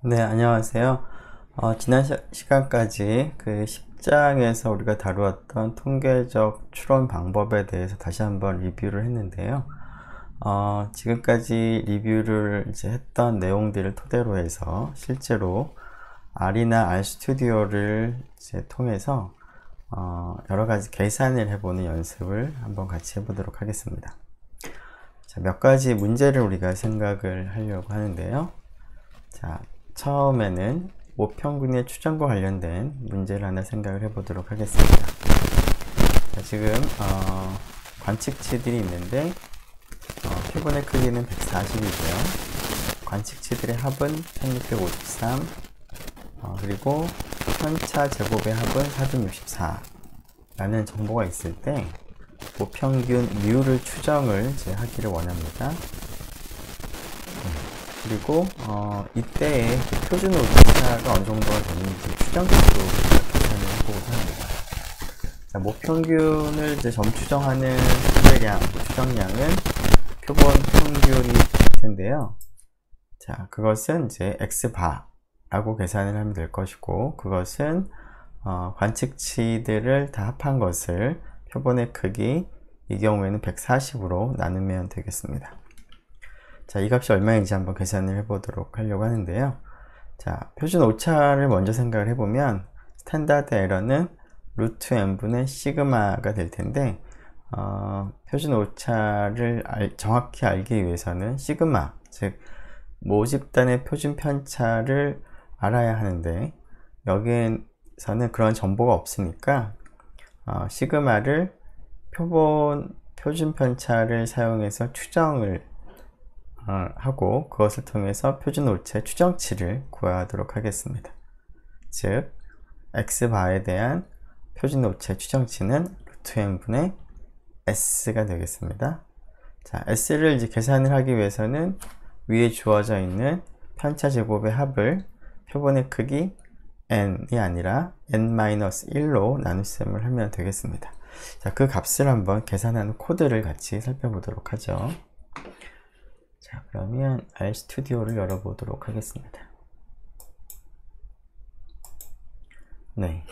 네, 안녕하세요. 지난 시간까지 그 10장에서 우리가 다루었던 통계적 추론 방법에 대해서 다시 한번 리뷰를 했는데요. 지금까지 리뷰를 이제 했던 내용들을 토대로 해서 실제로 R이나 RStudi오를 이제 통해서 여러 가지 계산을 해보는 연습을 한번 같이 해보도록 하겠습니다. 자, 몇 가지 문제를 우리가 생각을 하려고 하는데요. 자, 처음에는 모평균의 추정과 관련된 문제를 하나 생각을 해보도록 하겠습니다. 자, 지금 관측치들이 있는데 표본의 크기는 140이고요. 관측치들의 합은 1653, 그리고 편차 제곱의 합은 464 라는 정보가 있을 때 모평균 μ를 추정을 이제 하기를 원합니다. 그리고 이때의 표준 오차가 어느 정도가 되는지 추정치로 계산을 해보고자 합니다. 자, 모평균을 이제 점추정하는 추정량, 추정량은 표본 평균이 될 텐데요. 자, 그것은 이제 x바라고 계산을 하면 될 것이고, 그것은 관측치들을 다 합한 것을 표본의 크기, 이 경우에는 140으로 나누면 되겠습니다. 자, 이 값이 얼마인지 한번 계산을 해보도록 하려고 하는데요. 자, 표준 오차를 먼저 생각을 해보면 스탠다드 에러는 루트 n분의 시그마가 될 텐데 표준 오차를 정확히 알기 위해서는 시그마, 즉 모집단의 표준 편차를 알아야 하는데 여기에서는 그런 정보가 없으니까 시그마를 표준 편차를 사용해서 추정을 하고 그것을 통해서 표준 오차의 추정치를 구하도록 하겠습니다. 즉 x바에 대한 표준 오차의 추정치는 루트 n분의 s가 되겠습니다. 자, s를 이제 계산을 하기 위해서는 위에 주어져 있는 편차 제곱의 합을 표본의 크기 n이 아니라 n-1로 나눗셈을 하면 되겠습니다. 자, 그 값을 한번 계산하는 코드를 같이 살펴보도록 하죠. 자, 그러면 RStudi오를 열어보도록 하겠습니다. 네.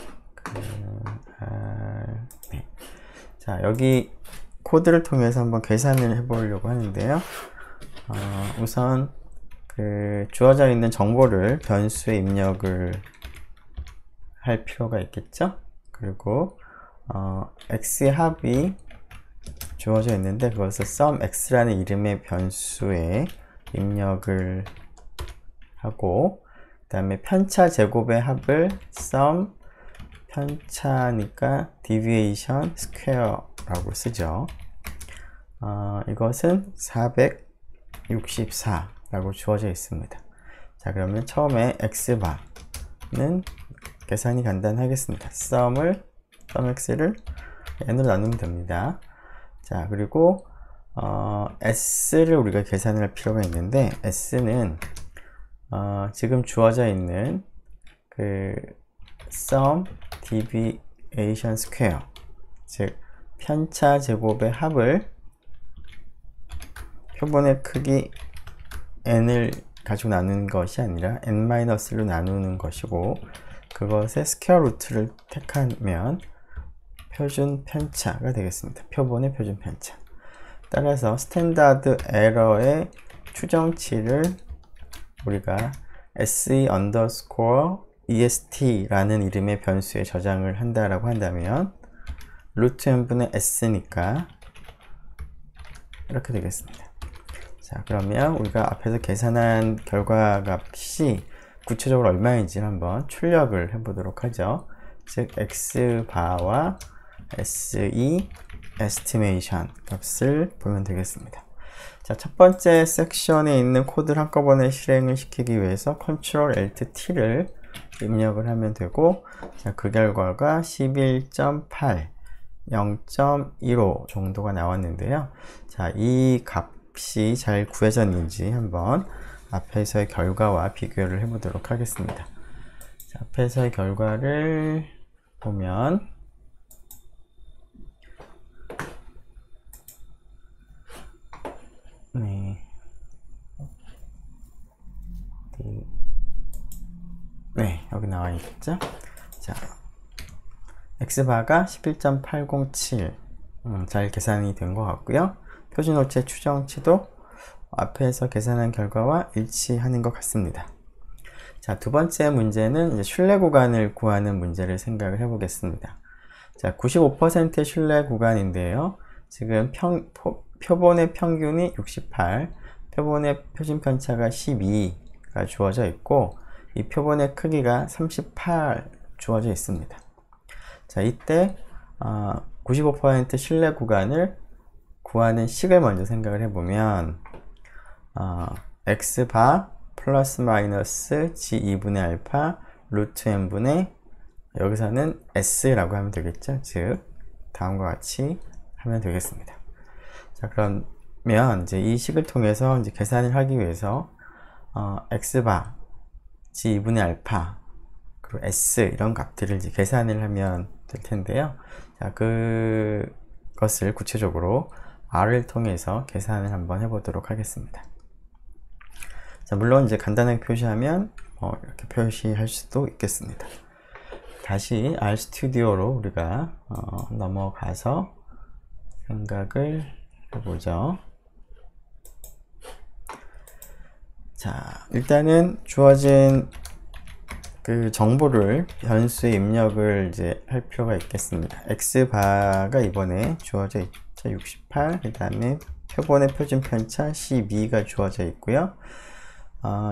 네. 자, 여기 코드를 통해서 한번 계산을 해보려고 하는데요. 우선 주어져 있는 정보를 변수에 입력을 할 필요가 있겠죠. 그리고 x의 합이 주어져 있는데 그것을 sumx라는 이름의 변수에 입력을 하고 그 다음에 편차 제곱의 합을 sum 편차니까 deviation square라고 쓰죠. 이것은 464라고 주어져 있습니다. 자, 그러면 처음에 x바는 계산이 간단하겠습니다. sumx를 n으로 나누면 됩니다. 자, 그리고 s를 우리가 계산을 할 필요가 있는데 s는 지금 주어져 있는 그 sum deviation square, 즉 편차 제곱의 합을 표본의 크기 n을 가지고 나누는 것이 아니라 n-로 나누는 것이고 그것의 스퀘어 루트를 택하면 표준 편차가 되겠습니다. 표본의 표준 편차. 따라서 스탠다드 에러의 추정치를 우리가 se_est 라는 이름의 변수에 저장을 한다라고 한다면 루트 n분의 s니까 이렇게 되겠습니다. 자, 그러면 우리가 앞에서 계산한 결과값이 구체적으로 얼마인지 한번 출력을 해보도록 하죠. 즉 x바와 SE estimation 값을 보면 되겠습니다. 자, 첫 번째 섹션에 있는 코드를 한꺼번에 실행을 시키기 위해서 Ctrl Alt T를 입력을 하면 되고, 자, 그 결과가 11.8, 0.15 정도가 나왔는데요. 자, 이 값이 잘 구해졌는지 한번 앞에서의 결과와 비교를 해보도록 하겠습니다. 자, 앞에서의 결과를 보면 네. 네, 여기 나와 있죠. 자, x바가 11.807 잘 계산이 된 것 같고요. 표준오차 추정치도 앞에서 계산한 결과와 일치하는 것 같습니다. 자, 두 번째 문제는 이제 신뢰 구간을 구하는 문제를 생각을 해보겠습니다. 자, 95%의 신뢰 구간인데요. 지금 표본의 평균이 68, 표본의 표준 편차가 12가 주어져 있고, 이 표본의 크기가 38 주어져 있습니다. 자, 이때 95% 신뢰 구간을 구하는 식을 먼저 생각을 해보면 x바 플러스 마이너스 g2분의 알파 루트 n분의 여기서는 s라고 하면 되겠죠. 즉 다음과 같이 하면 되겠습니다. 자, 그러면 이제 이 식을 통해서 이제 계산을 하기 위해서 x바 g2분의 알파 그리고 s 이런 값들을 이제 계산을 하면 될 텐데요. 자, 그것을 구체적으로 r을 통해서 계산을 한번 해보도록 하겠습니다. 자, 물론 이제 간단하게 표시하면 이렇게 표시할 수도 있겠습니다. 다시 RStudi오로 우리가 넘어가서 생각을 해보죠. 자, 일단은 주어진 그 정보를 변수에 입력을 이제 할 필요가 있겠습니다. x바가 이번에 주어져 있죠. 68, 그 다음에 표본의 표준 편차 12가 주어져 있고요.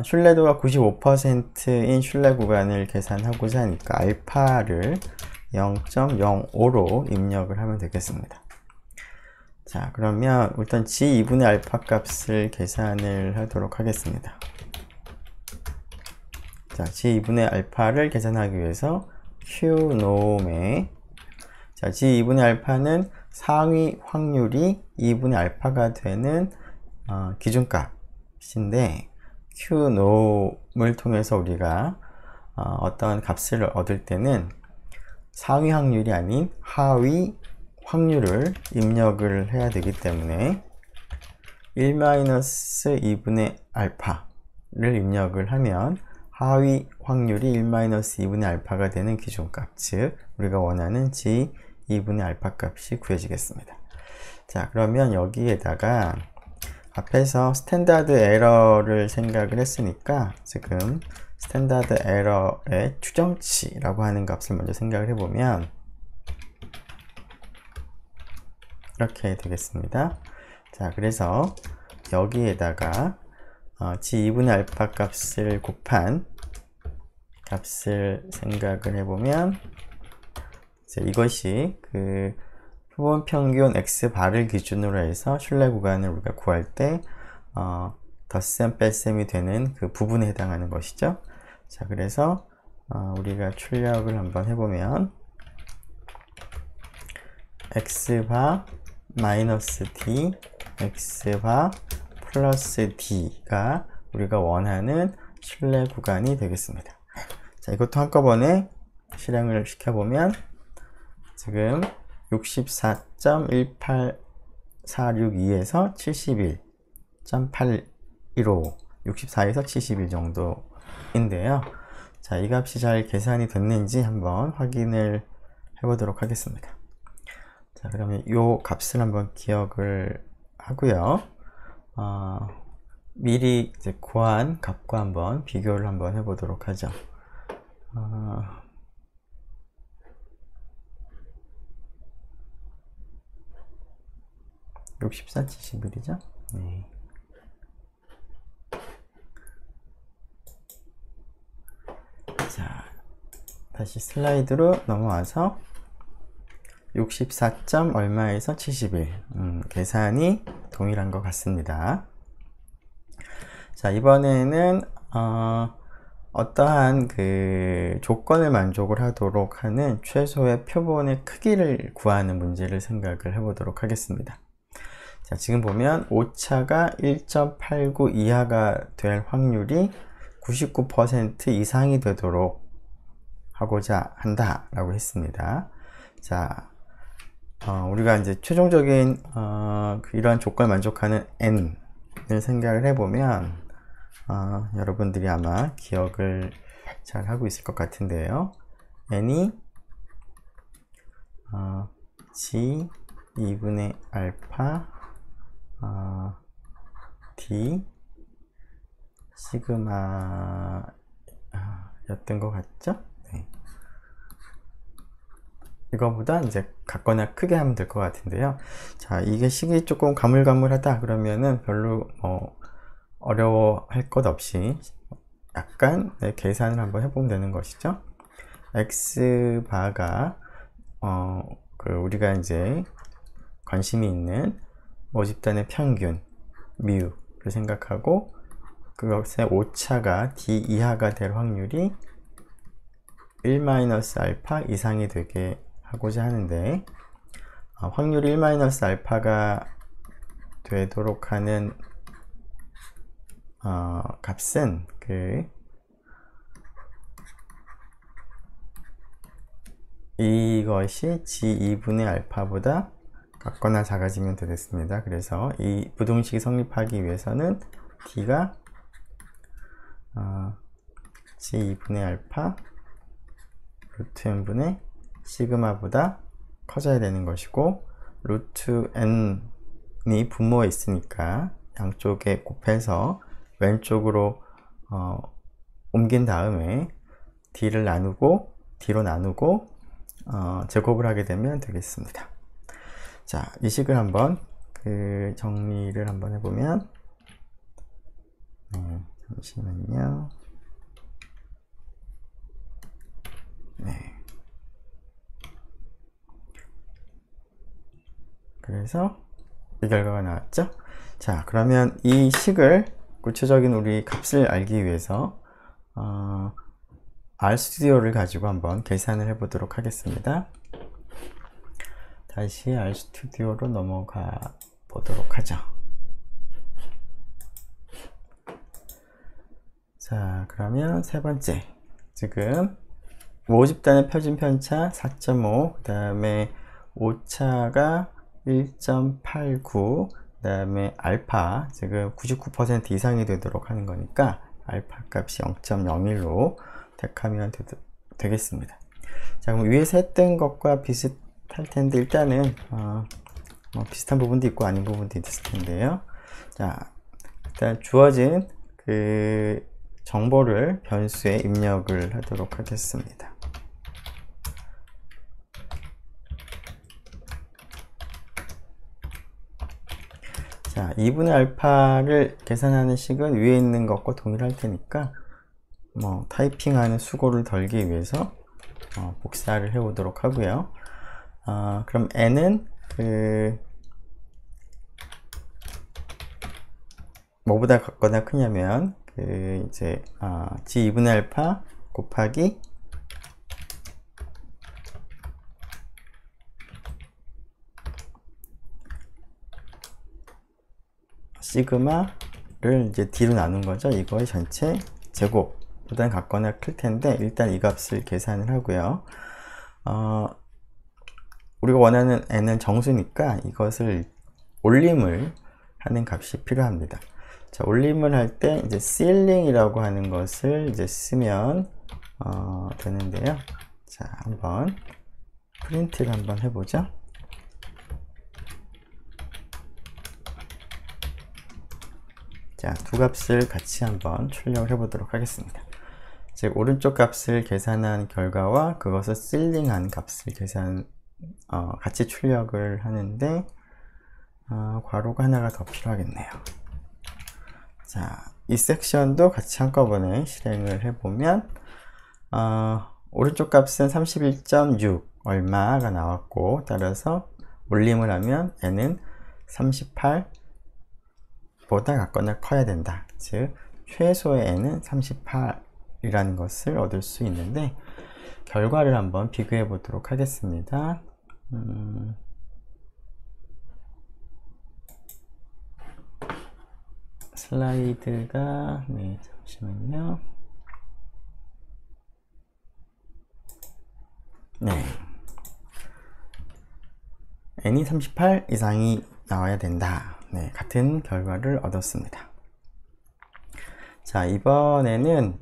신뢰도가 95%인 신뢰 구간을 계산하고자 하니까 알파를 0.05로 입력을 하면 되겠습니다. 자, 그러면 일단 g2분의 알파 값을 계산을 하도록 하겠습니다. 자, g2분의 알파를 계산하기 위해서 q놈에 자, g2분의 알파는 상위 확률이 2분의 알파가 되는 기준값인데 q놈을 통해서 우리가 어떤 값을 얻을 때는 상위 확률이 아닌 하위 확률을 입력을 해야 되기 때문에 1-2분의 알파를 입력을 하면 하위 확률이 1-2분의 알파가 되는 기준값, 즉 우리가 원하는 g2분의 알파 값이 구해지겠습니다. 자, 그러면 여기에다가 앞에서 스탠다드 에러를 생각을 했으니까 지금 스탠다드 에러의 추정치라고 하는 값을 먼저 생각을 해보면 이렇게 되겠습니다. 자, 그래서 여기에다가 g2분의 알파 값을 곱한 값을 생각을 해보면 이제 이것이 그 표본 평균 x바를 기준으로 해서 신뢰 구간을 우리가 구할 때 덧셈 뺄셈이 되는 그 부분에 해당하는 것이죠. 자, 그래서 우리가 출력을 한번 해보면 x바 마이너스 d, x바 플러스 d가 우리가 원하는 신뢰 구간이 되겠습니다. 자, 이것도 한꺼번에 실행을 시켜보면 지금 64.18462에서 71.815 64에서 71 정도인데요. 자, 이 값이 잘 계산이 됐는지 한번 확인을 해보도록 하겠습니다. 자, 그러면 이 값을 한번 기억을 하고요. 미리 이제 구한 값과 한번 비교를 한번 해보도록 하죠. 64, 71이죠? 네. 자, 다시 슬라이드로 넘어와서 64. 얼마에서 71 계산이 동일한 것 같습니다. 자, 이번에는 어떠한 그 조건을 만족을 하도록 하는 최소의 표본의 크기를 구하는 문제를 생각을 해보도록 하겠습니다. 자, 지금 보면 오차가 1.89 이하가 될 확률이 99% 이상이 되도록 하고자 한다 라고 했습니다. 자, 우리가 이제 최종적인 이러한 조건을 만족하는 n을 생각을 해보면 여러분들이 아마 기억을 잘 하고 있을 것 같은데요. n이 g 2분의 알파 d 시그마 였던 것 같죠? 네. 이거보다 이제 같거나 크게 하면 될 것 같은데요. 자, 이게 식이 조금 가물가물하다 그러면은 별로 어려워할 것 없이 약간 계산을 한번 해보면 되는 것이죠. x바가 우리가 이제 관심이 있는 모집단의 평균 μ를 생각하고 그것의 오차가 d 이하가 될 확률이 1-알파 이상이 되게 하고자 하는데 확률이 1-알파가 되도록 하는 값은 이것이 g2분의 알파보다 같거나 작아지면 되겠습니다. 그래서 이 부등식이 성립하기 위해서는 d가 g2분의 알파 루트 n분의 시그마보다 커져야 되는 것이고, 루트 n이 분모에 있으니까 양쪽에 곱해서 왼쪽으로 옮긴 다음에 d를 나누고 d로 나누고 제곱을 하게 되면 되겠습니다. 자, 이 식을 한번 정리를 한번 해보면, 잠시만요. 네. 그래서 이 결과가 나왔죠. 자, 그러면 이 식을 구체적인 우리 값을 알기 위해서 RStudi오를 가지고 한번 계산을 해 보도록 하겠습니다. 다시 RStudi오로 넘어가 보도록 하죠. 자, 그러면 세 번째, 지금 모집단의 표준 편차 4.5, 그 다음에 오차가 1.89, 그 다음에 알파 지금 99% 이상이 되도록 하는 거니까 알파 값이 0.01로 택하면 되겠습니다. 자, 그럼 위에서 했던 것과 비슷할 텐데 일단은 비슷한 부분도 있고 아닌 부분도 있을 텐데요. 자, 일단 주어진 정보를 변수에 입력을 하도록 하겠습니다. 자, 2분의 알파를 계산하는 식은 위에 있는 것과 동일할 테니까 타이핑하는 수고를 덜기 위해서 복사를 해 오도록 하고요. 그럼 n은 뭐보다 같거나 크냐면 이제 g 2분의 알파 곱하기 시그마를 이제 d로 나눈 거죠. 이거의 전체 제곱보다는 같거나 클 텐데 일단 이 값을 계산을 하고요. 우리가 원하는 n은 정수니까 이것을 올림을 하는 값이 필요합니다. 자, 올림을 할 때 이제 ceiling이라고 하는 것을 이제 쓰면 되는데요. 자, 한번 프린트를 한번 해보죠. 자, 두 값을 같이 한번 출력을 해보도록 하겠습니다. 즉, 오른쪽 값을 계산한 결과와 그것을 ceiling한 값을 같이 출력을 하는데 괄호가 하나가 더 필요하겠네요. 자, 이 섹션도 같이 한꺼번에 실행을 해보면 오른쪽 값은 31.6 얼마가 나왔고, 따라서 올림을 하면 n은 38 보다 같거나 커야 된다. 즉 최소의 n은 38이라는 것을 얻을 수 있는데, 결과를 한번 비교해 보도록 하겠습니다. 슬라이드가 잠시만요. n이 38 이상이 나와야 된다. 같은 결과를 얻었습니다. 자, 이번에는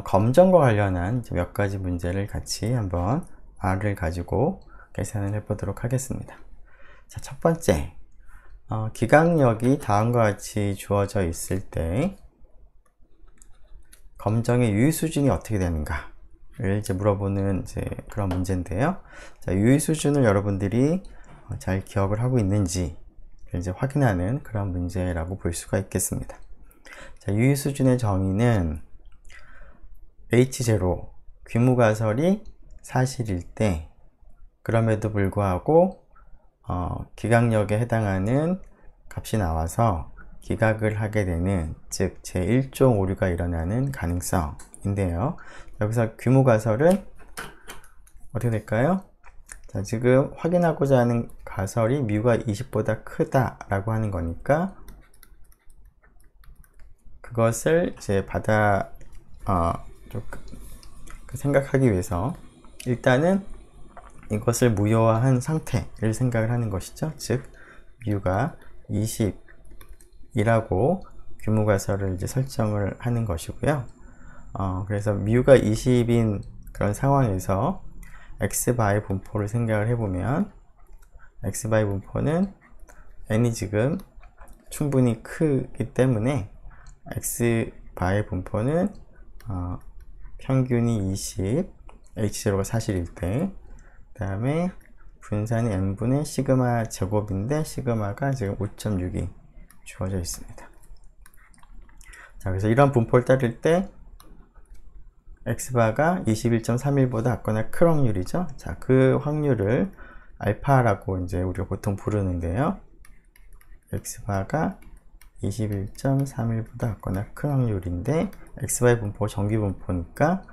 검정과 관련한 몇 가지 문제를 같이 한번 R을 가지고 계산을 해 보도록 하겠습니다. 자, 첫 번째, 기강력이 다음과 같이 주어져 있을 때 검정의 유의 수준이 어떻게 되는가를 이제 물어보는 그런 문제인데요. 자, 유의 수준을 여러분들이 잘 기억을 하고 있는지 이제 확인하는 그런 문제라고 볼 수가 있겠습니다. 자, 유의 수준의 정의는 H0 귀무가설이 사실일 때, 그럼에도 불구하고 기강력에 해당하는 값이 나와서 기각을 하게 되는, 즉 제1종 오류가 일어나는 가능성인데요. 여기서 귀무가설은 어떻게 될까요? 자, 지금 확인하고자 하는 가설이 μ가 20보다 크다 라고 하는 거니까 그것을 이제 생각하기 위해서 일단은 이것을 무효화한 상태를 생각을 하는 것이죠. 즉 μ가 20이라고 귀무가설을 이제 설정을 하는 것이고요. 그래서 μ가 20인 그런 상황에서 x바의 분포를 생각을 해보면 x바의 분포는 n이 지금 충분히 크기 때문에 x바의 분포는 평균이 20, h0가 사실일 때, 그 다음에 분산이 n분의 시그마 제곱인데 시그마가 지금 5.6이 주어져 있습니다. 자, 그래서 이런 분포를 따를 때 x바가 21.31보다 작거나 클 확률이죠. 자, 그 확률을 알파라고 이제 우리가 보통 부르는데요. x바가 21.31보다 작거나 큰 확률인데 x바의 분포 정규 분포니까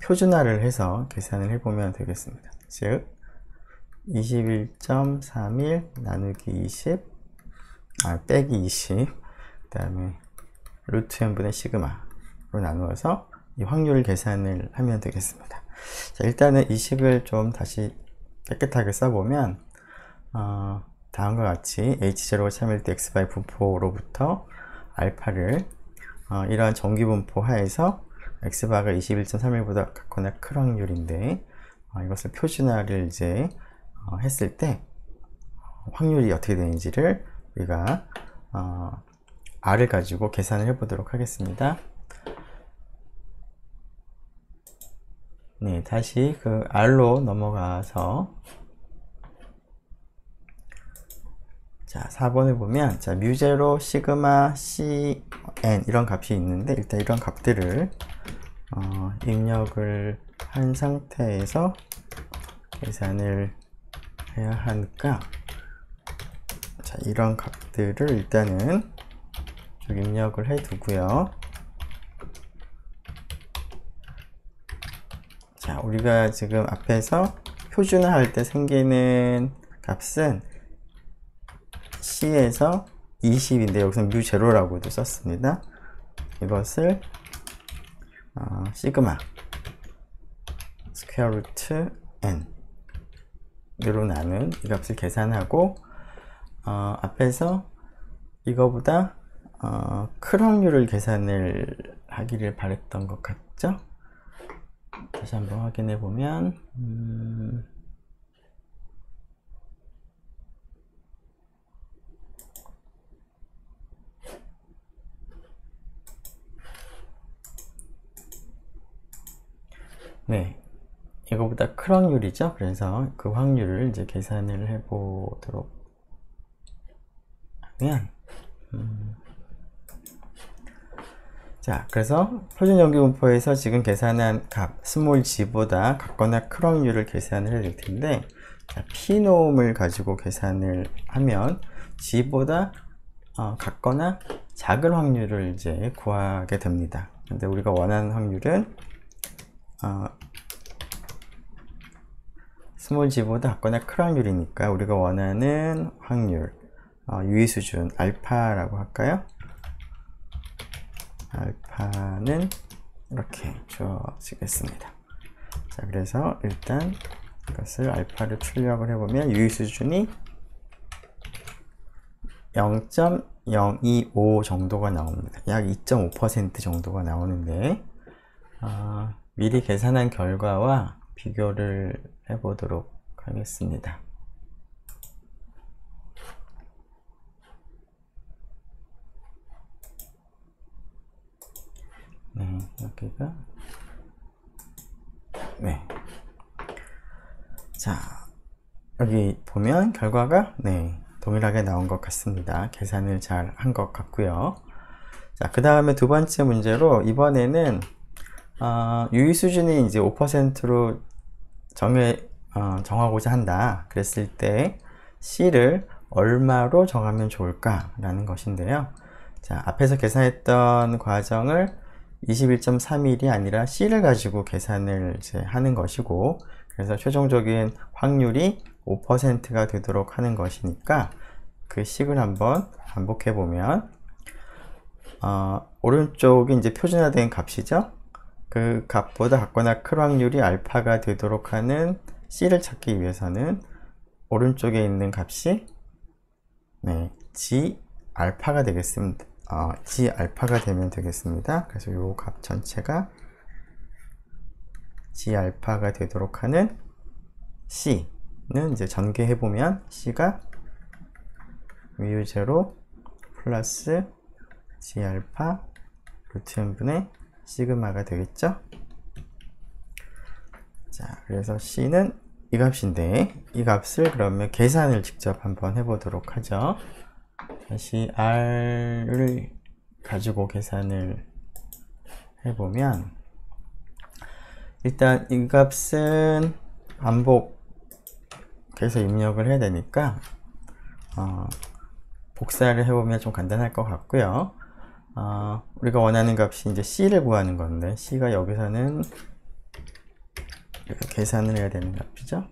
표준화를 해서 계산을 해보면 되겠습니다. 즉 21.31 나누기 20 빼기 20, 그 다음에 루트 n분의 시그마로 나누어서 이 확률을 계산을 하면 되겠습니다. 자, 일단은 이 식을 좀 다시 깨끗하게 써보면 다음과 같이 h0가 참일 때 x바의 분포로부터 알파를 이러한 정규 분포 하에서 x바가 21.31보다 같거나 클 확률인데 이것을 표준화를 이제 했을 때 확률이 어떻게 되는지를 우리가 R을 가지고 계산을 해 보도록 하겠습니다. 네, 다시 그 R로 넘어가서 자, 4번을 보면 자, μ0, 시그마, cn 이런 값이 있는데 일단 이런 값들을 입력을 한 상태에서 계산을 해야 하니까 자, 이런 값들을 일단은 쭉 입력을 해 두고요. 자, 우리가 지금 앞에서 표준화 할 때 생기는 값은 C에서 20인데 여기서 μ0라고도 썼습니다. 이것을 시그마 스퀘어 루트 n으로 나눈 이 값을 계산하고 앞에서 이거보다 큰 확률을 계산을 하기를 바랬던 것 같죠? 다시 한번 확인해 보면 네, 이거보다 큰 확률이죠. 그래서 그 확률을 이제 계산을 해 보도록 하면 자, 그래서 표준 정규 분포에서 지금 계산한 값 스몰 g보다 같거나 큰 확률을 계산을 해야 될 텐데 자, p놈을 가지고 계산을 하면 g보다 같거나 작은 확률을 이제 구하게 됩니다. 근데 우리가 원하는 확률은 스몰 g보다 같거나 큰 확률이니까 우리가 원하는 확률 유의 수준 알파라고 할까요? 알파는 이렇게 주어지겠습니다. 자, 그래서 일단 이것을 알파를 출력을 해보면 유의 수준이 0.025 정도가 나옵니다. 약 2.5% 정도가 나오는데 미리 계산한 결과와 비교를 해보도록 하겠습니다. 네, 여기가 네. 자, 여기 보면 결과가 네, 동일하게 나온 것 같습니다. 계산을 잘 한 것 같고요. 자, 그 다음에 두 번째 문제로 이번에는 유의 수준이 이제 5%로 정하고자 한다. 그랬을 때 C를 얼마로 정하면 좋을까? 라는 것인데요. 자, 앞에서 계산했던 과정을 21.31이 아니라 C를 가지고 계산을 이제 하는 것이고, 그래서 최종적인 확률이 5%가 되도록 하는 것이니까 그 식을 한번 반복해 보면 오른쪽이 이제 표준화된 값이죠. 그 값보다 같거나 클 확률이 알파가 되도록 하는 C를 찾기 위해서는 오른쪽에 있는 값이 네, G 알파가 되겠습니다. G 알파가 되면 되겠습니다. 그래서 이 값 전체가 G 알파가 되도록 하는 C는 이제 전개해 보면 C가 mu0 플러스 G 알파 루트 n분의 시그마가 되겠죠. 자, 그래서 C는 이 값인데 이 값을 그러면 계산을 직접 한번 해보도록 하죠. 다시 R을 가지고 계산을 해보면 일단 이 값은 반복해서 입력을 해야 되니까 복사를 해보면 좀 간단할 것 같고요. 우리가 원하는 값이 이제 C를 구하는 건데 C가 여기서는 이렇게 계산을 해야 되는 값이죠.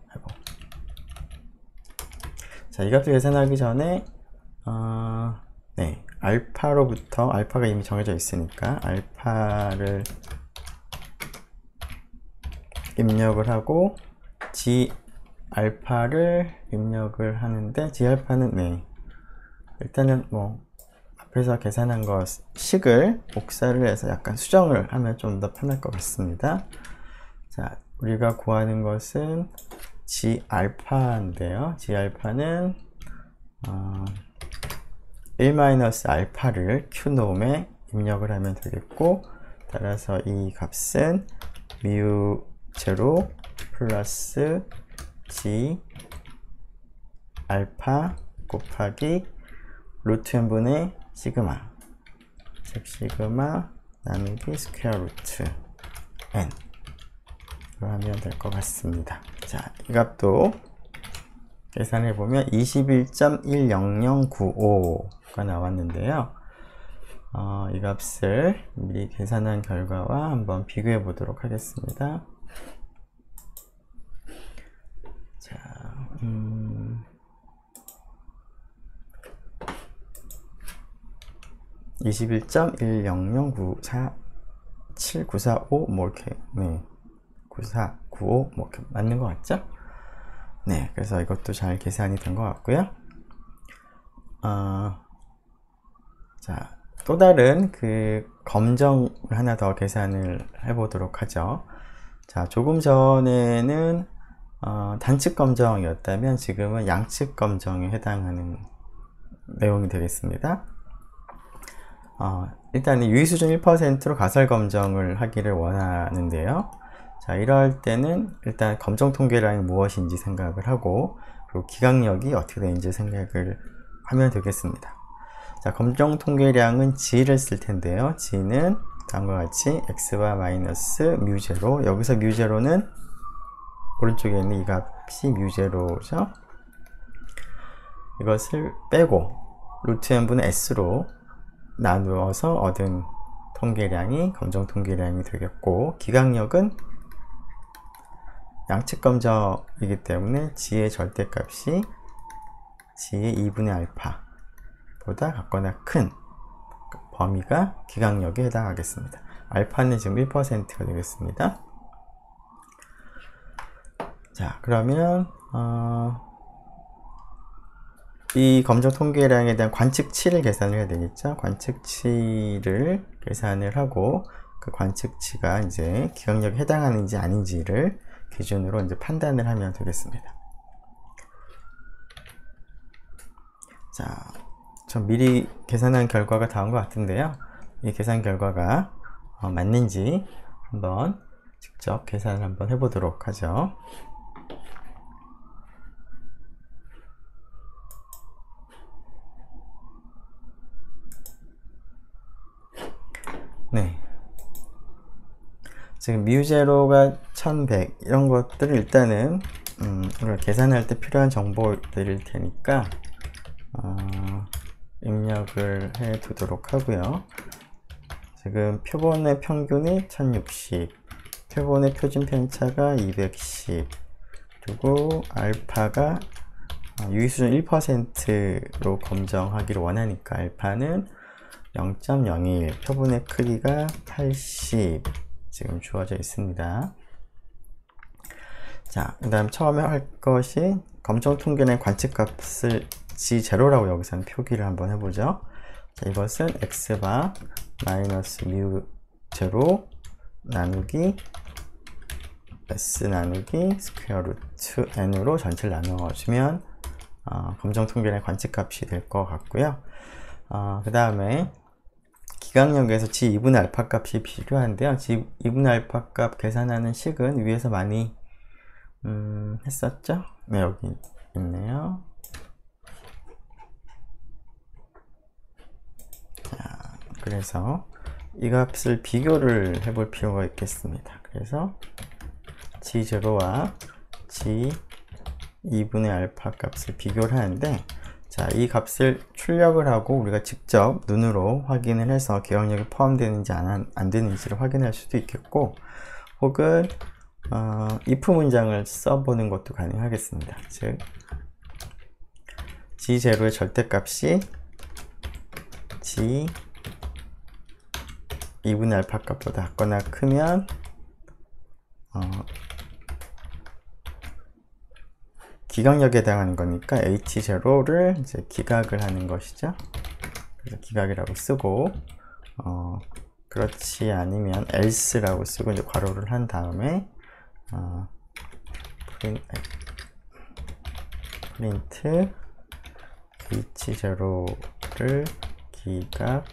자, 이 값을 계산하기 전에 네, 알파로부터 알파가 이미 정해져 있으니까 알파를 입력을 하고 G 알파를 입력을 하는데 G 알파는 네, 일단은 뭐 앞에서 계산한 것 식을 복사를 해서 약간 수정을 하면 좀 더 편할 것 같습니다. 자, 우리가 구하는 것은 G 알파인데요. G 알파는 1-알파를 q놈에 입력을 하면 되겠고, 따라서 이 값은 mu0 플러스 G 알파 곱하기 루트 n분의 시그마, 즉 시그마 나누기 스퀘어 루트 n 로 하면 될 것 같습니다. 자, 이 값도 계산해 보면 21.10095가 나왔는데요. 이 값을 미리 계산한 결과와 한번 비교해 보도록 하겠습니다. 자, 21.100947945 뭐 이렇게 네, 9495 뭐 이렇게 맞는 것 같죠? 네, 그래서 이것도 잘 계산이 된 것 같고요. 자, 또 다른 그 검정을 하나 더 계산을 해보도록 하죠. 자, 조금 전에는 단측 검정이었다면 지금은 양측 검정에 해당하는 내용이 되겠습니다. 일단 유의 수준 1%로 가설 검정을 하기를 원하는데요. 자, 이럴 때는 일단 검정 통계량이 무엇인지 생각을 하고, 그리고 기강력이 어떻게 되는지 생각을 하면 되겠습니다. 자, 검정 통계량은 G를 쓸 텐데요. G는 다음과 같이 x바 마이너스 mu0, 여기서 mu0는 오른쪽에 있는 이 값이 mu0죠. 이것을 빼고 루트 n분의 s로 나누어서 얻은 통계량이 검정 통계량이 되겠고, 기강력은 양측 검정이기 때문에 G의 절대값이 G의 2분의 알파 보다 같거나 큰 범위가 기강력에 해당하겠습니다. 알파는 지금 1%가 되겠습니다. 자, 그러면 이 검정 통계량에 대한 관측치를 계산을 해야 되겠죠. 관측치를 계산을 하고 그 관측치가 이제 기억력에 해당하는지 아닌지를 기준으로 이제 판단을 하면 되겠습니다. 자, 전 미리 계산한 결과가 다 온 것 같은데요. 이 계산 결과가 맞는지 한번 직접 계산을 한번 해보도록 하죠. 네. 지금 μ0가 1100 이런 것들을 일단은 우리가 계산할 때 필요한 정보들일 테니까 입력을 해 두도록 하고요. 지금 표본의 평균이 1060, 표본의 표준 편차가 210, 그리고 알파가 유의수준 1%로 검정하기를 원하니까 알파는 0.01, 표본의 크기가 80 지금 주어져 있습니다. 자, 그 다음 처음에 할 것이 검정 통계의 관측값을 G0라고 여기서는 표기를 한번 해보죠. 자, 이것은 x바 마이너스 μ0 나누기 s 나누기 스퀘어 루트 n으로 전체를 나누어주면 검정 통계의 관측값이 될 것 같고요. 그 다음에 기각력에서 G2분의 알파 값이 필요한데요. G2분의 알파 값 계산하는 식은 위에서 많이 했었죠? 네, 여기 있네요. 자, 그래서 이 값을 비교를 해볼 필요가 있겠습니다. 그래서 G0와 G2분의 알파 값을 비교를 하는데, 자, 이 값을 출력을 하고 우리가 직접 눈으로 확인을 해서 기억력이 포함되는지 안 되는지를 확인할 수도 있겠고, 혹은 if 문장을 써보는 것도 가능하겠습니다. 즉 G0의 절대값이 G2분의 알파 값보다 작거나 크면 기각력에 해당하는 거니까 H0를 이제 기각을 하는 것이죠. 그래서 기각이라고 쓰고, 그렇지 않으면 else라고 쓰고 이제 괄호를 한 다음에 프린트 H0를 기각할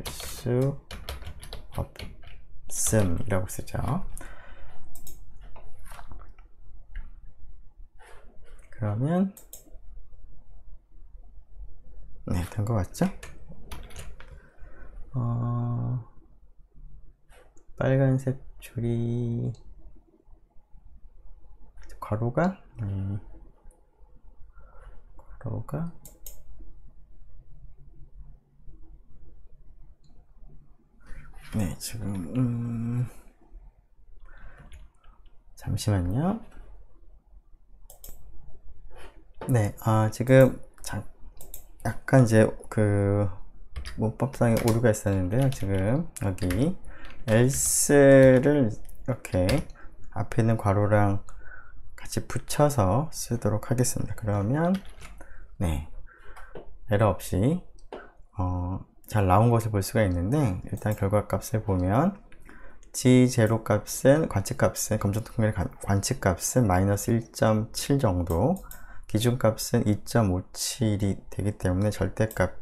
수 없음이라고 쓰죠. 그러면 네, 된 것 같죠? 빨간색 줄이 괄호가 네, 지금 잠시만요. 네, 지금 약간 이제 그 문법상의 오류가 있었는데요. 지금 여기 else를 이렇게 앞에 있는 괄호랑 같이 붙여서 쓰도록 하겠습니다. 그러면 네, 에러 없이 잘 나온 것을 볼 수가 있는데, 일단 결과값을 보면 G0 값은 관측값은 검정 통계의 관측값은 마이너스 1.7 정도, 기준값은 2.57이 되기 때문에 절대값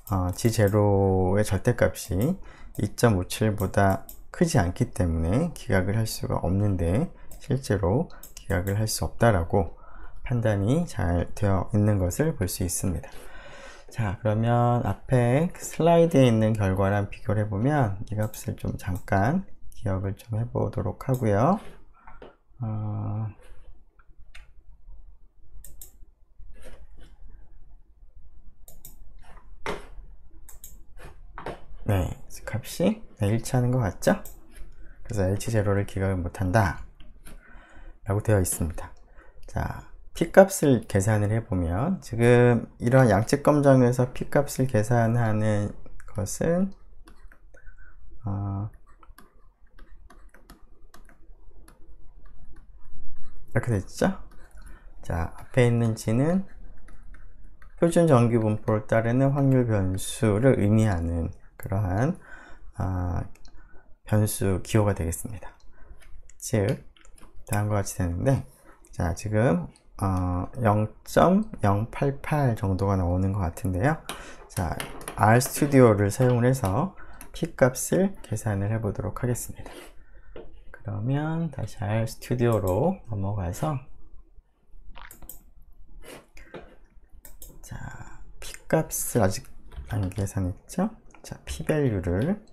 G0의 절대값이 2.57보다 크지 않기 때문에 기각을 할 수가 없는데, 실제로 기각을 할 수 없다라고 판단이 잘 되어 있는 것을 볼 수 있습니다. 자, 그러면 앞에 슬라이드에 있는 결과랑 비교를 해보면 이 값을 좀 잠깐 기억을 좀 해보도록 하고요. 네, 값이 일치하는 것 같죠? 그래서 H0를 기각을 못한다 라고 되어 있습니다. 자, P값을 계산을 해보면 지금 이런 양측 검정에서 P값을 계산하는 것은 이렇게 됐죠? 자, 앞에 있는 G는 표준 정규 분포를 따르는 확률 변수를 의미하는 그러한 변수 기호가 되겠습니다. 즉 다음과 같이 되는데, 자 지금 0.088 정도가 나오는 것 같은데요. 자 RStudio를 사용을 해서 P 값을 계산을 해 보도록 하겠습니다. 그러면 다시 RStudio로 넘어가서, 자 P 값을 아직 안 계산했죠. 자 P-value를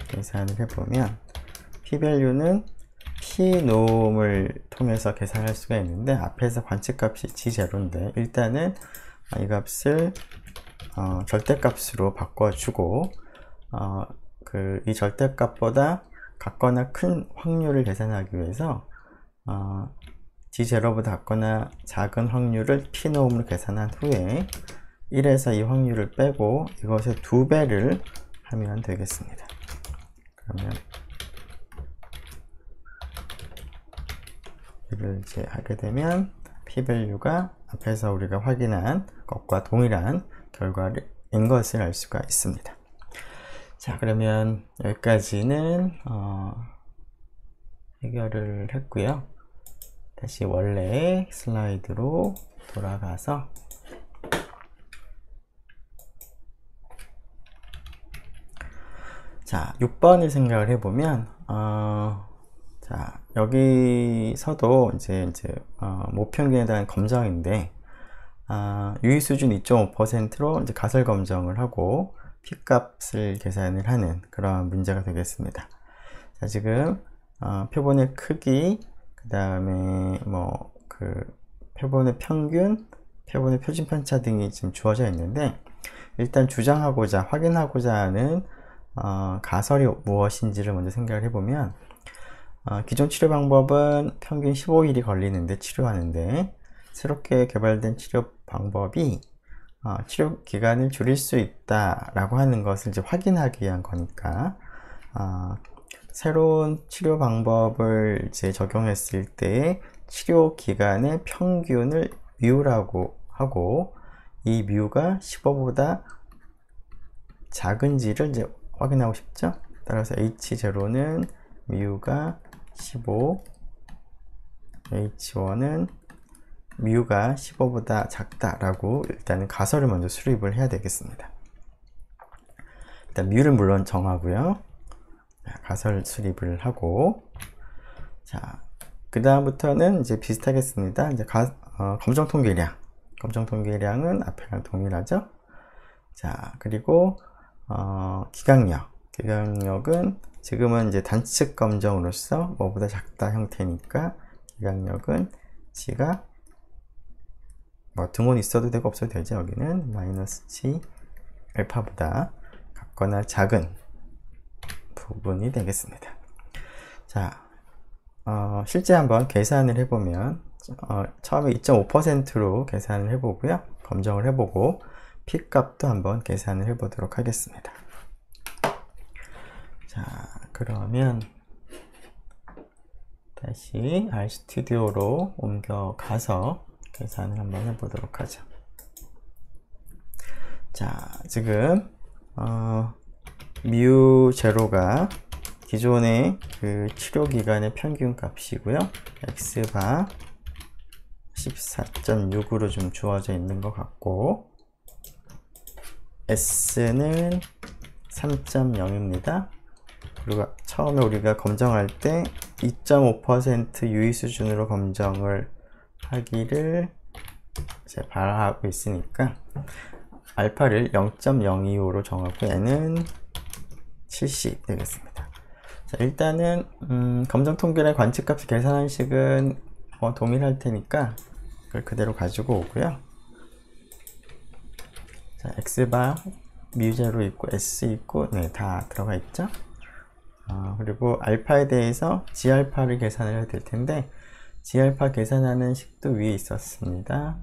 계산을 해보면, P-value는 P-norm을 통해서 계산할 수가 있는데, 앞에서 관측값이 G0인데 일단은 이 값을 절대값으로 바꿔주고, 이 절대값보다 같거나 큰 확률을 계산하기 위해서 G0보다 같거나 작은 확률을 P-norm으로 계산한 후에 1에서 이 확률을 빼고 이것의 2배를 하면 되겠습니다. 그러면 이를 이제 하게 되면 P-value가 앞에서 우리가 확인한 것과 동일한 결과인 것을 알 수가 있습니다. 자 그러면 여기까지는 해결을 했고요. 다시 원래의 슬라이드로 돌아가서, 자 6번을 생각을 해보면, 자 여기서도 이제 모평균에 대한 검정인데, 유의 수준 2.5%로 이제 가설 검정을 하고 P 값을 계산을 하는 그런 문제가 되겠습니다. 자 지금 표본의 크기, 그 다음에 표본의 평균, 표본의 표준 편차 등이 지금 주어져 있는데, 일단 주장하고자 확인하고자 하는 가설이 무엇인지를 먼저 생각을 해보면, 기존 치료 방법은 평균 15일이 걸리는데 치료하는데, 새롭게 개발된 치료 방법이 치료 기간을 줄일 수 있다라고 하는 것을 이제 확인하기 위한 거니까, 새로운 치료 방법을 이제 적용했을 때 치료 기간의 평균을 뮤라고 하고, 이 뮤가 15보다 작은지를 이제 확인하고 싶죠. 따라서 H0는 뮤가 15, H1은 뮤가 15보다 작다라고 일단은 가설을 먼저 수립을 해야 되겠습니다. 일단 뮤를 물론 정하고요. 가설 수립을 하고, 자 그 다음부터는 이제 비슷하겠습니다. 이제 검정 통계량은 앞에랑 동일하죠. 자 그리고 기강력은 지금은 이제 단측 검정으로서 뭐보다 작다 형태니까 기강력은 G가 등호는 있어도 되고 없어도 되죠. 여기는 마이너스 G 알파보다 같거나 작은 부분이 되겠습니다. 자 실제 한번 계산을 해보면, 처음에 2.5%로 계산을 해보고요, 검정을 해보고 P 값도 한번 계산을 해보도록 하겠습니다. 자 그러면 다시 RStudio로 옮겨가서 계산을 한번 해보도록 하죠. 자 지금 뮤0가 기존의 그 치료 기간의 평균 값이고요, x바 14.6으로 좀 주어져 있는 것 같고, s는 3.0입니다. 그리고 처음에 우리가 검정할 때 2.5% 유의 수준으로 검정을 하기를 이제 바라고 있으니까 알파를 0.025로 정하고 n은 70 되겠습니다. 자, 일단은 검정 통계의 관측값 계산한 식은 동일할 테니까 그걸 그대로 가지고 오고요. 자, x바 뮤0 있고 s 있고 다 들어가 있죠. 그리고 알파에 대해서 g알파를 계산을 해야 될 텐데, g알파 계산하는 식도 위에 있었습니다.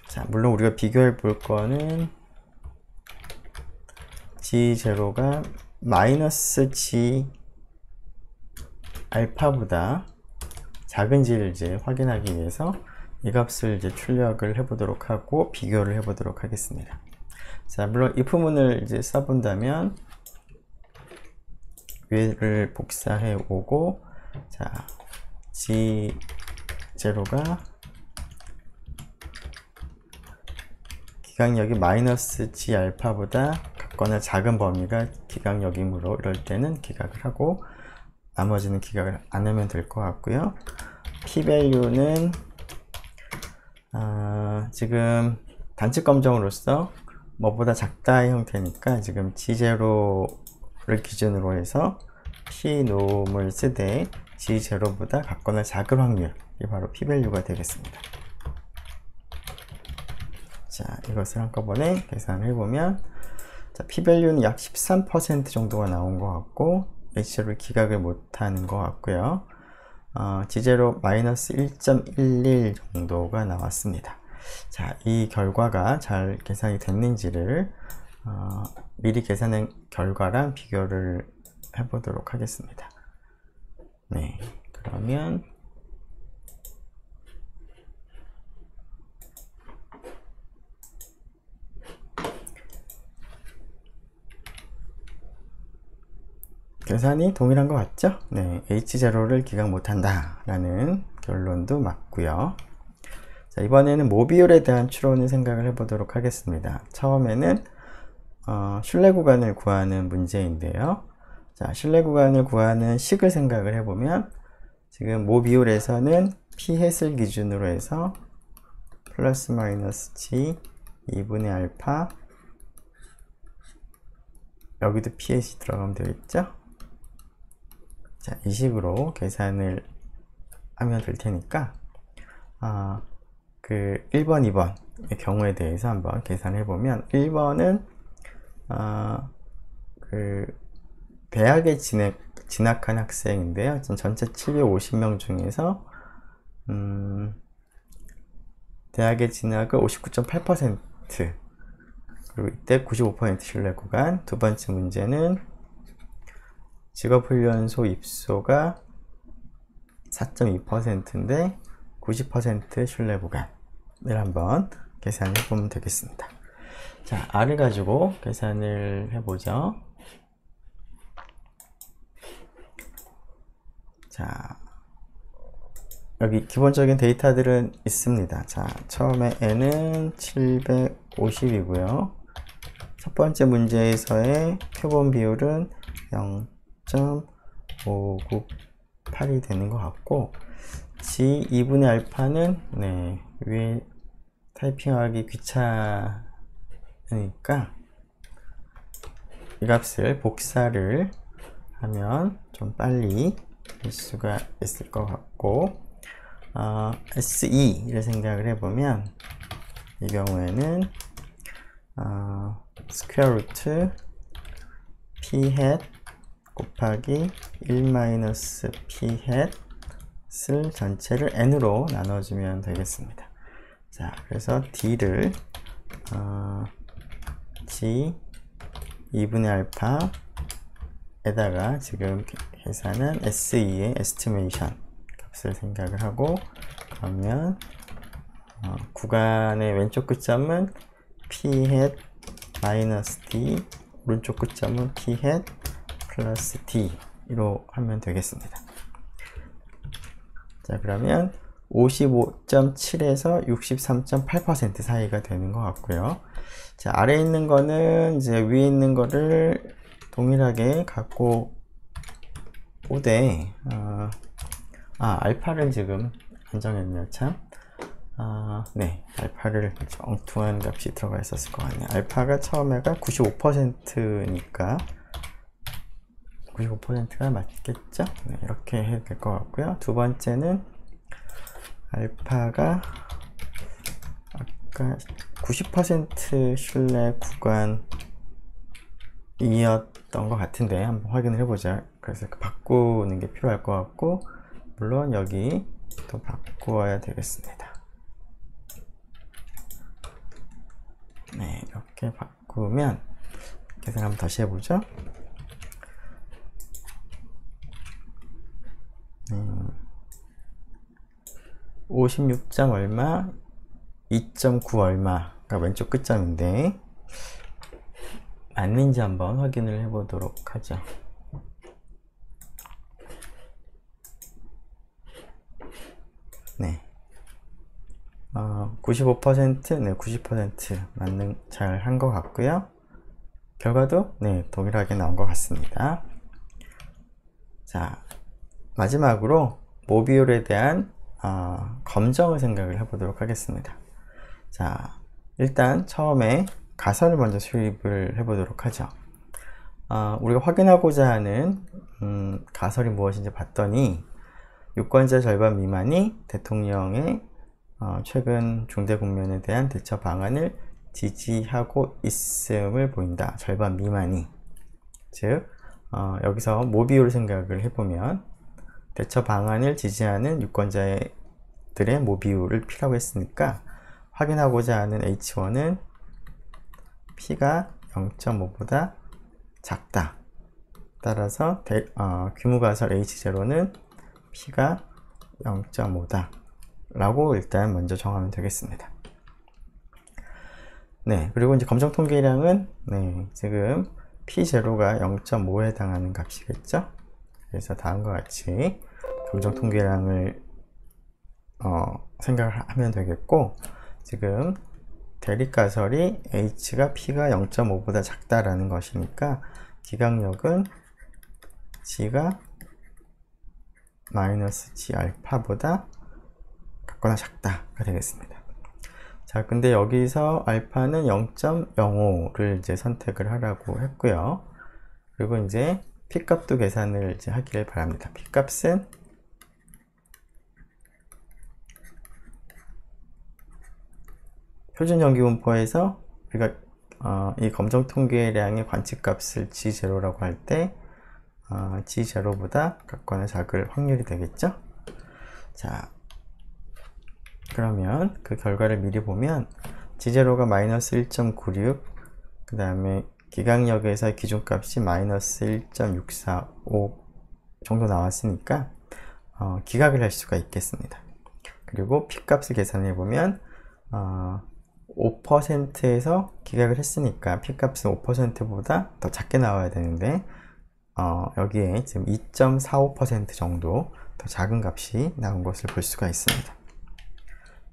자, 물론 우리가 비교해 볼 거는 G0가 마이너스 G 알파보다 작은지를 이제 확인하기 위해서 이 값을 이제 출력을 해 보도록 하고 비교를 해 보도록 하겠습니다. 자, 물론 if문을 이제 써본다면 위를 복사해 오고, 자, G0가 기각력이 마이너스 G 알파보다 같거나 작은 범위가 기각력이므로 이럴 때는 기각을 하고 나머지는 기각을 안 하면 될 것 같고요. p-value는 지금 단축 검정으로서 뭐보다 작다의 형태니까 지금 G0를 기준으로 해서 p-놈을 쓰되 G0보다 같거나 작은 확률, 이 바로 p-value가 되겠습니다. 자, 이것을 한꺼번에 계산을 해보면, 자, p-value는 약 13% 정도가 나온 것 같고 H0를 기각을 못하는 것 같고요. G0 마이너스 1.11 정도가 나왔습니다. 자, 이 결과가 잘 계산이 됐는지를 미리 계산한 결과랑 비교를 해보도록 하겠습니다. 네, 그러면 계산이 동일한 것 같죠? 네, H0를 기각 못한다 라는 결론도 맞고요. 자, 이번에는 모비율에 대한 추론을 생각을 해보도록 하겠습니다. 처음에는 신뢰 구간을 구하는 문제인데요. 자, 신뢰 구간을 구하는 식을 생각을 해보면 지금 모비율에서는 P햇을 기준으로 해서 플러스 마이너스 G 2분의 알파, 여기도 P햇이 들어가면 되겠죠? 자, 이 식으로 계산을 하면 될 테니까 그 1번, 2번의 경우에 대해서 한번 계산해 보면, 1번은 그 대학에 진학한 학생인데요. 전체 750명 중에서 대학에 진학을 59.8%, 그리고 이때 95% 신뢰 구간. 두 번째 문제는 직업훈련소 입소가 4.2%인데 90% 신뢰 구간을 한번 계산해 보면 되겠습니다. 자, R을 가지고 계산을 해보죠. 자, 여기 기본적인 데이터들은 있습니다. 자, 처음에 N은 750이고요. 첫 번째 문제에서의 표본 비율은 0.598이 되는 것 같고, G 2분의 알파는 네, 위에 타이핑하기 귀찮으니까 이 값을 복사를 하면 좀 빨리 할 수가 있을 것 같고, SE를 생각을 해보면 이 경우에는 스퀘어 루트 P 햇 곱하기 1 마이너스 P 햇을 전체를 N으로 나눠주면 되겠습니다. 자, 그래서 D를 G 2분의 알파 에다가 지금 계산한 SE의 estimation 값을 생각을 하고, 그러면 구간의 왼쪽 끝점은 P 햇 마이너스 D, 오른쪽 끝점은 P 햇 플러스 D로 하면 되겠습니다. 자, 그러면 55.7에서 63.8% 사이가 되는 것 같고요. 자, 아래에 있는 거는 이제 위에 있는 거를 동일하게 갖고 오되, 알파를 지금 안 정했네요, 참. 네, 알파를 엉뚱한 값이 들어가 있었을 것 같네요. 알파가 처음에가 95%니까 95%가 맞겠죠? 네, 이렇게 해도 될 것 같고요. 두 번째는 알파가 아까 90% 신뢰 구간이었던 것 같은데 한번 확인을 해보자. 그래서 바꾸는 게 필요할 것 같고, 물론 여기 또 바꾸어야 되겠습니다. 네, 이렇게 바꾸면 계산 한번 다시 해보죠. 56점 얼마, 2.9 얼마가 왼쪽 끝점인데, 않는지 한번 확인을 해 보도록 하죠. 네. 95%, 네, 90% 맞는, 잘 한 것 같고요. 결과도, 네, 동일하게 나온 것 같습니다. 자, 마지막으로 모비율에 대한 검정을 생각을 해보도록 하겠습니다. 자, 일단 처음에 가설을 먼저 수립을 해보도록 하죠. 우리가 확인하고자 하는 가설이 무엇인지 봤더니 유권자 절반 미만이 대통령의 최근 중대 국면에 대한 대처 방안을 지지하고 있음을 보인다. 절반 미만이. 즉 여기서 모비율 생각을 해보면 대처 방안을 지지하는 유권자들의 모비율을 P라고 했으니까 확인하고자 하는 H1은 P가 0.5보다 작다. 따라서 규모가설 H0는 P가 0.5다 라고 일단 먼저 정하면 되겠습니다. 네, 그리고 이제 검정 통계량은 네, 지금 P0가 0.5에 해당하는 값이겠죠. 그래서 다음과 같이 검정 통계량을 생각하면 되겠고, 지금 대립가설이 H가 P가 0.5보다 작다라는 것이니까 기각력은 G가 마이너스 G 알파보다 같거나 작다가 되겠습니다. 자, 근데 여기서 알파는 0.05를 이제 선택을 하라고 했고요. 그리고 이제 P 값도 계산을 이제 하기를 바랍니다. P 값은 표준 연기분포에서 우리가 이 검정 통계량의 관측값을 G0라고 할 때 G0보다 같거나 작을 확률이 되겠죠. 자, 그러면 그 결과를 미리 보면 G0가 마이너스 1.96, 그 다음에 기각력에서 기준값이 마이너스 1.645 정도 나왔으니까 기각을 할 수가 있겠습니다. 그리고 P값을 계산해 보면 5%에서 기각을 했으니까 P값은 5%보다 더 작게 나와야 되는데 여기에 지금 2.45% 정도 더 작은 값이 나온 것을 볼 수가 있습니다.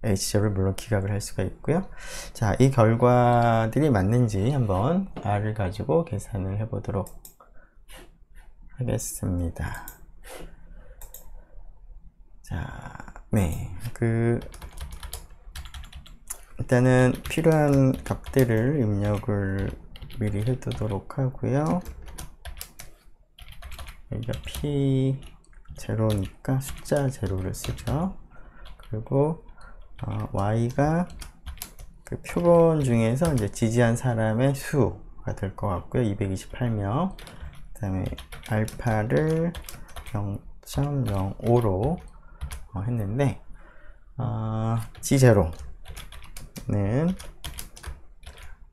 H0를 물론 기각을 할 수가 있고요. 자, 이 결과들이 맞는지 한번 R을 가지고 계산을 해 보도록 하겠습니다. 자, 네, 일단은 필요한 값들을 입력을 미리 해두도록 하고요. 여기가 P0니까 숫자 0를 쓰죠. 그리고 Y가 그 표본 중에서 이제 지지한 사람의 수가 될 것 같고요. 228명. 그 다음에 알파를 0.05로 했는데 G0는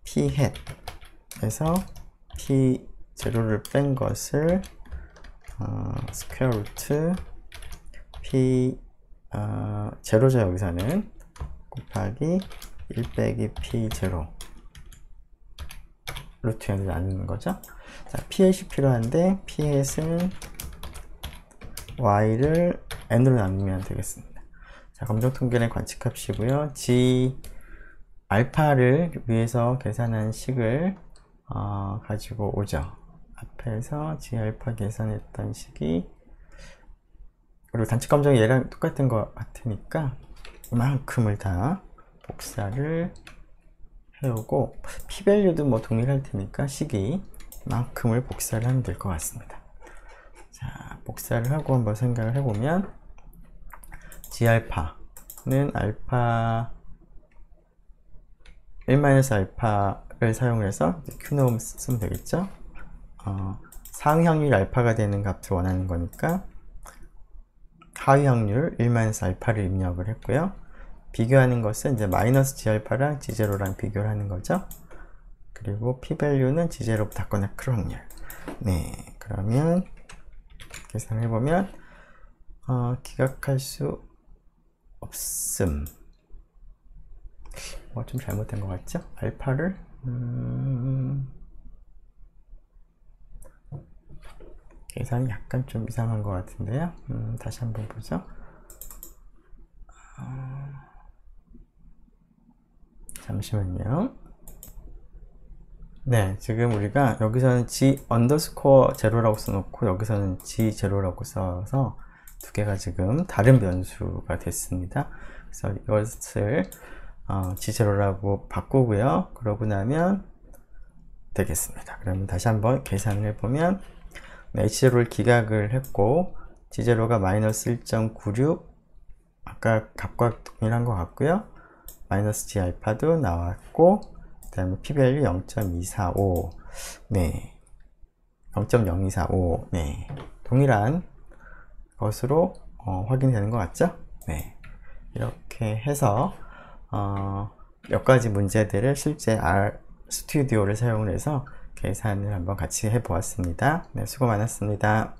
P hat에서 P0를 뺀 것을 스퀘어 루트 P 제로죠. 여기서는 곱하기 1 빼기 P0 루트 n을 나누는 거죠. 자, P hat이 필요한데 P hat은 Y를 n으로 나누면 되겠습니다. 자, 검정 통계의 관측값이고요. G 알파를 위해서 계산한 식을 가지고 오죠. 앞에서 G 알파 계산했던 식이, 그리고 단축 검정이 얘랑 똑같은 것 같으니까 이만큼을 다 복사를 해오고, P밸류도 뭐 동일할 테니까 식이 이만큼을 복사를 하면 될 것 같습니다. 자, 복사를 하고 한번 생각을 해보면 G 알파는 알파 1-알파를 사용을 해서 Q 넣으면 쓰면 되겠죠. 상위 확률 알파가 되는 값을 원하는 거니까 하위 확률 1-알파를 입력을 했고요. 비교하는 것은 이제 마이너스 G알파랑 G0랑 비교를 하는 거죠. 그리고 P밸류는 G0보다 작거나 큰 확률. 네, 그러면 계산해 보면 기각할 수 없음. 좀 잘못된 것 같죠? 알파를 계산이 약간 좀 이상한 것 같은데요. 다시 한번 보죠. 잠시만요. 네, 지금 우리가 여기서는 g 언더스코어 제로라고 써놓고 여기서는 g 제로라고 써서 두 개가 지금 다른 변수가 됐습니다. 그래서 이것을 g 제로라고 바꾸고요. 그러고 나면 되겠습니다. 그러면 다시 한번 계산을 해보면 h0를 기각을 했고 g0가 마이너스 1.96 아까 값과 동일한 것 같고요. 마이너스 g 알파도 나왔고 그 다음에 p-밸류 0.245 네, 0.0245 네, 동일한 것으로 확인이 되는 것 같죠? 네, 이렇게 해서 몇 가지 문제들을 실제 R 스튜디오를 사용을 해서 계산을 한번 같이 해보았습니다. 네, 수고 많았습니다.